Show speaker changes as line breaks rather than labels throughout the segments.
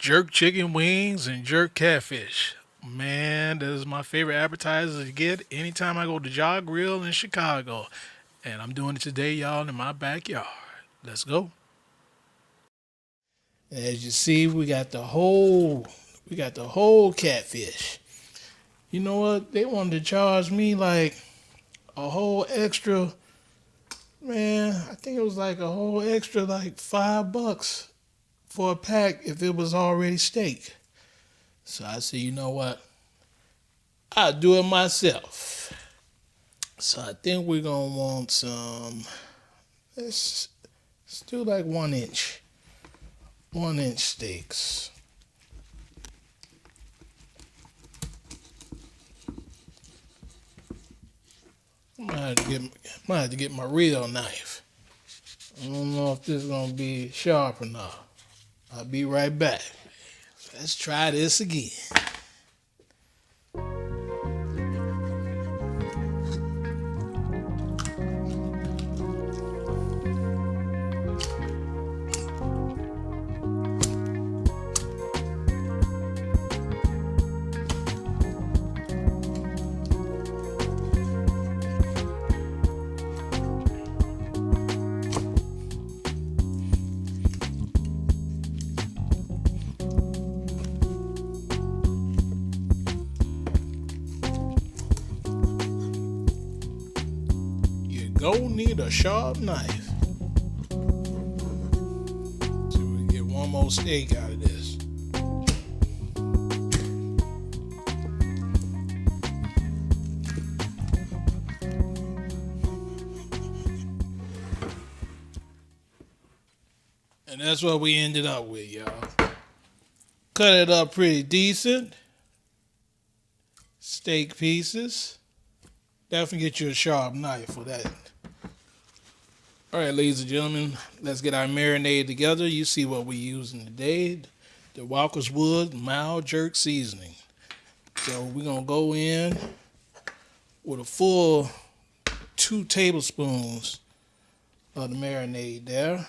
Jerk chicken wings and jerk catfish. Man, that is my favorite appetizer to get anytime I go to Jog Grill in Chicago. And I'm doing it today, y'all, in my backyard. Let's go. As you see, we got the whole catfish. You know what? They wanted to charge me like a whole extra, man, I think it was like a whole extra like $5 for a pack if it was already steak. So I said, you know what? I'll do it myself. So I think we're gonna want some. Let's do like 1 inch, 1 inch steaks. I might have to get my real knife. I don't know if this is gonna be sharp enough. I'll be right back. Let's try this again. You go need a sharp knife. See if we can get one more steak out of this. And that's what we ended up with, y'all. Cut it up pretty decent. Steak pieces. Definitely get you a sharp knife for that. All right, ladies and gentlemen, let's get our marinade together. You see what we're using today. The Walker's Wood mild jerk seasoning. So we're going to go in with a full 2 tablespoons of the marinade there.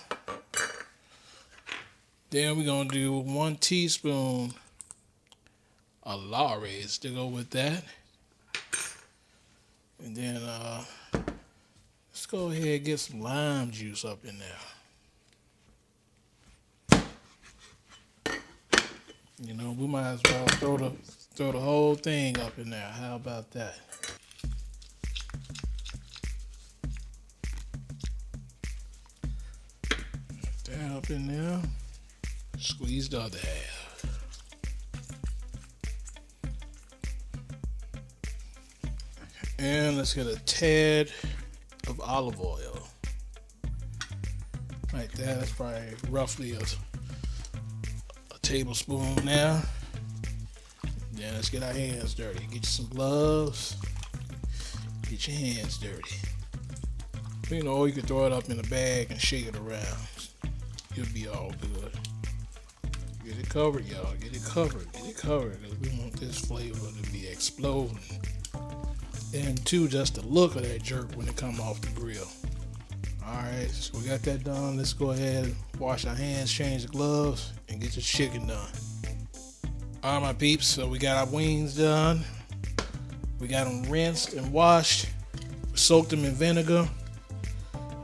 Then we're going to do 1 teaspoon of Lawry's to go with that. And then let's go ahead and get some lime juice up in there. You know, we might as well throw the whole thing up in there. How about that? That up in there. Squeeze the other half. And let's get a tad of olive oil. Like that. That's probably roughly a tablespoon now. Then let's get our hands dirty. Get you some gloves. Get your hands dirty. You know, you can throw it up in a bag and shake it around. It'll be all good. Get it covered, y'all. Get it covered. Get it covered. Because we want this flavor to be exploding. And two, just the look of that jerk when it come off the grill. Alright, so we got that done. Let's go ahead and wash our hands, change the gloves, and get the chicken done. Alright, my peeps, so we got our wings done. We got them rinsed and washed. Soaked them in vinegar.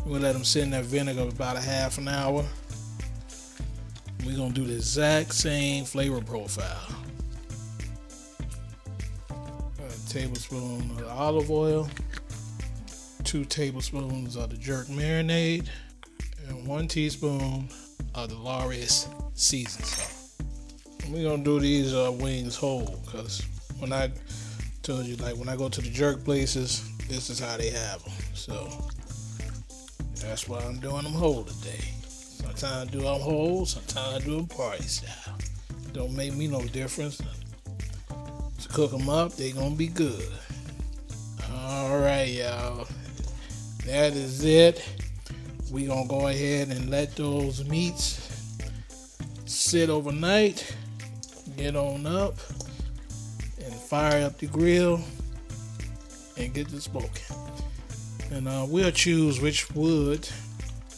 We'll let them sit in that vinegar about a half an hour. We're going to do the exact same flavor profile. A tablespoon of olive oil, 2 tablespoons of the jerk marinade, and 1 teaspoon of the Lawry's seasoned salt. We're going to do these wings whole because when I told you, like when I go to the jerk places, this is how they have them. So that's why I'm doing them whole today. Sometimes I do them whole, sometimes I do them party style. Don't make me no difference. To cook them up, they gonna be good. Alright, y'all. That is it. We gonna go ahead and let those meats sit overnight. Get on up and fire up the grill and get to smoking. And we'll choose which wood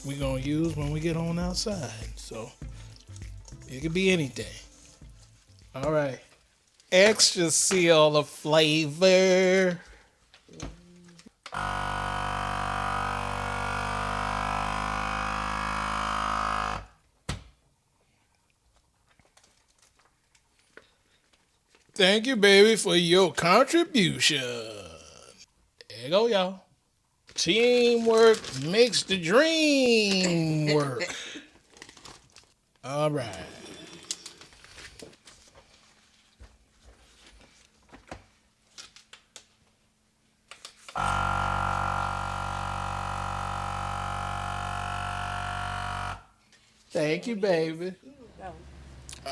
we're gonna use when we get on outside. So it could be anything. All right. Extra seal of flavor. Thank you, baby, for your contribution. There you go, y'all. Teamwork makes the dream work. All right. Thank you, baby. All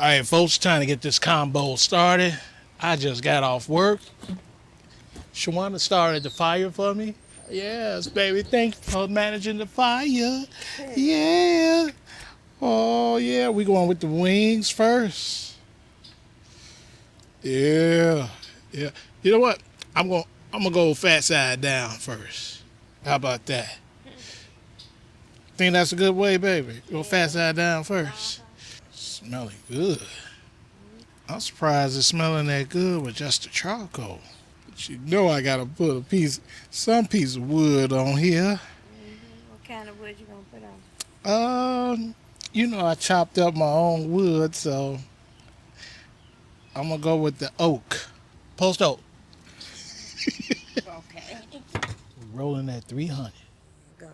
right, folks, trying to get this combo started. I just got off work. Shawana started the fire for me. Yes, baby. Thank you for managing the fire. Yeah. Oh, yeah. We going with the wings first. Yeah. Yeah. You know what? I'm gonna go fat side down first. How about that? Think that's a good way, baby? Go fat side down first. Smelling good. I'm surprised it's smelling that good with just the charcoal. But you know I gotta put some piece of wood on here.
What kind of wood you gonna put on?
I chopped up my own wood, so I'm gonna go with the oak. Post oak.
Okay.
We're rolling at 300.
Go.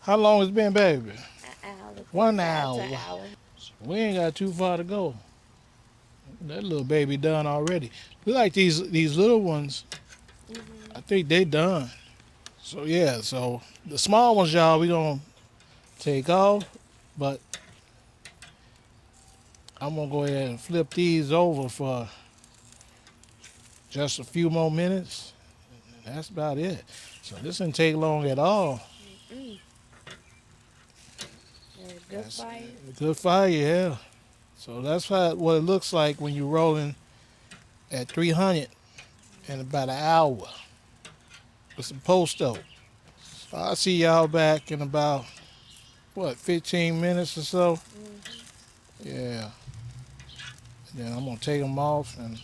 How long it's been, baby?
An hour.
1
That's
hour.
an hour.
We ain't got too far to go. That little baby done already. We like these little ones. I think they done. So yeah, so the small ones, y'all, we gonna take off, but I'm gonna go ahead and flip these over for just a few more minutes. And that's about it. So this didn't take long at all.
Good fire.
Good fire, yeah. So that's what it looks like when you're rolling at 300 in about an hour with some post oak. So I'll see y'all back in about 15 minutes or so. Yeah. Then I'm gonna take them off and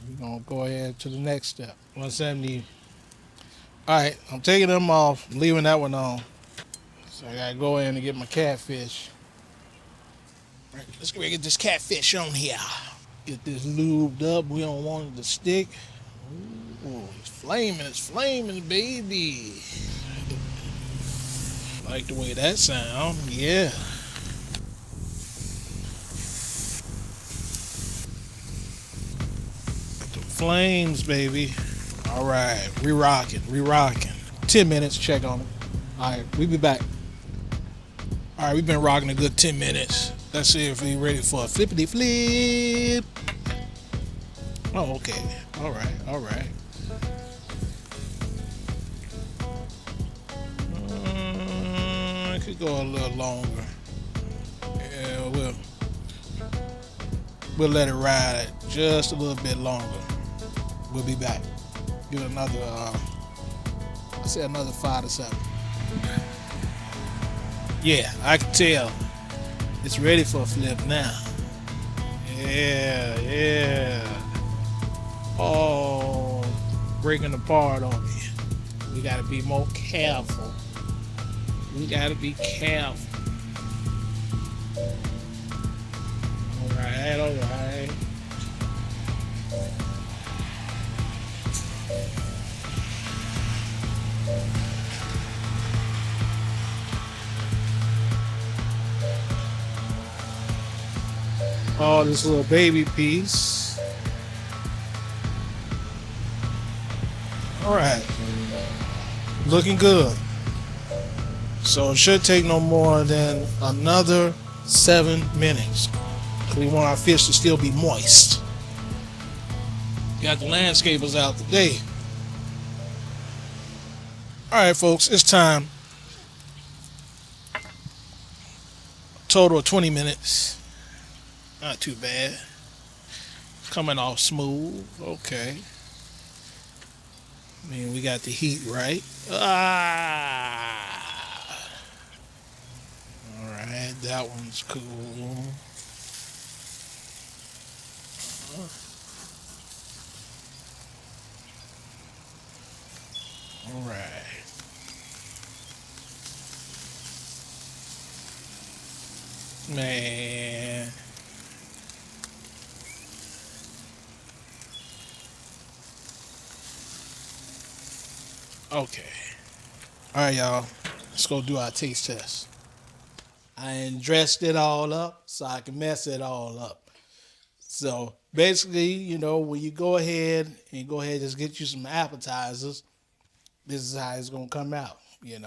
we're gonna go ahead to the next step. 170. All right, I'm taking them off. I'm leaving that one on. So I gotta go in and get my catfish. All right, let's go get this catfish on here. Get this lubed up. We don't want it to stick. Ooh, it's flaming, baby. Like the way that sound, yeah. The flames, baby. All right, we rocking. 10 minutes, check on it. All right, we be back. All right, we've been rocking a good 10 minutes. Let's see if we ready for a flippity flip. Oh, okay. All right. It could go a little longer. Yeah, we'll let it ride just a little bit longer. We'll be back. Give it another, I say another 5 to 7. Yeah, I can tell. It's ready for a flip now. Yeah. Oh, breaking apart on me. We gotta be more careful. All right. Oh, this little baby piece. All right. Looking good. So it should take no more than another 7 minutes. We want our fish to still be moist. Got the landscapers out today. All right, folks, it's time. Total of 20 minutes. Not too bad. Coming off smooth. Okay. I mean, we got the heat right. All right, That one's cool. All right. Man. Okay. All right, y'all. Let's go do our taste test. I ain't dressed it all up so I can mess it all up. So basically, when you go ahead and just get you some appetizers, this is how it's gonna come out. And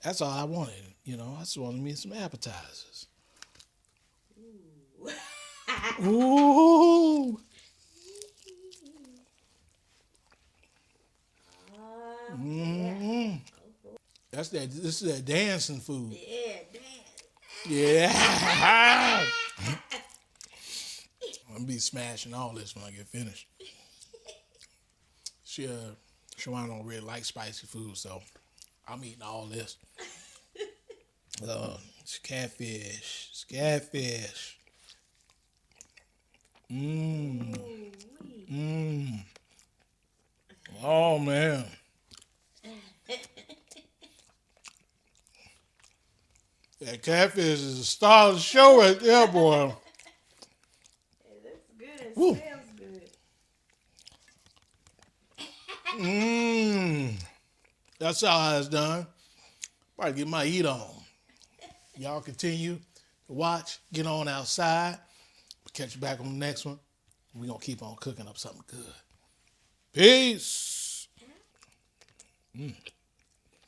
that's all I wanted. I just wanted me some appetizers. Ooh.
Yeah.
Mm-hmm. This is that dancing food.
Yeah, damn.
Yeah. I'm gonna be smashing all this when I get finished. She Shawana don't really like spicy food, so I'm eating all this. It's catfish. It's catfish. Mmm. Mmm. Oh man. That catfish is the star of the show right there, boy.
It looks good. It
Woo.
smells good.
Mmm. That's how it's done. Probably get my eat on. Y'all continue to watch. Get on outside. Catch you back on the next one. We're going to keep on cooking up something good. Peace.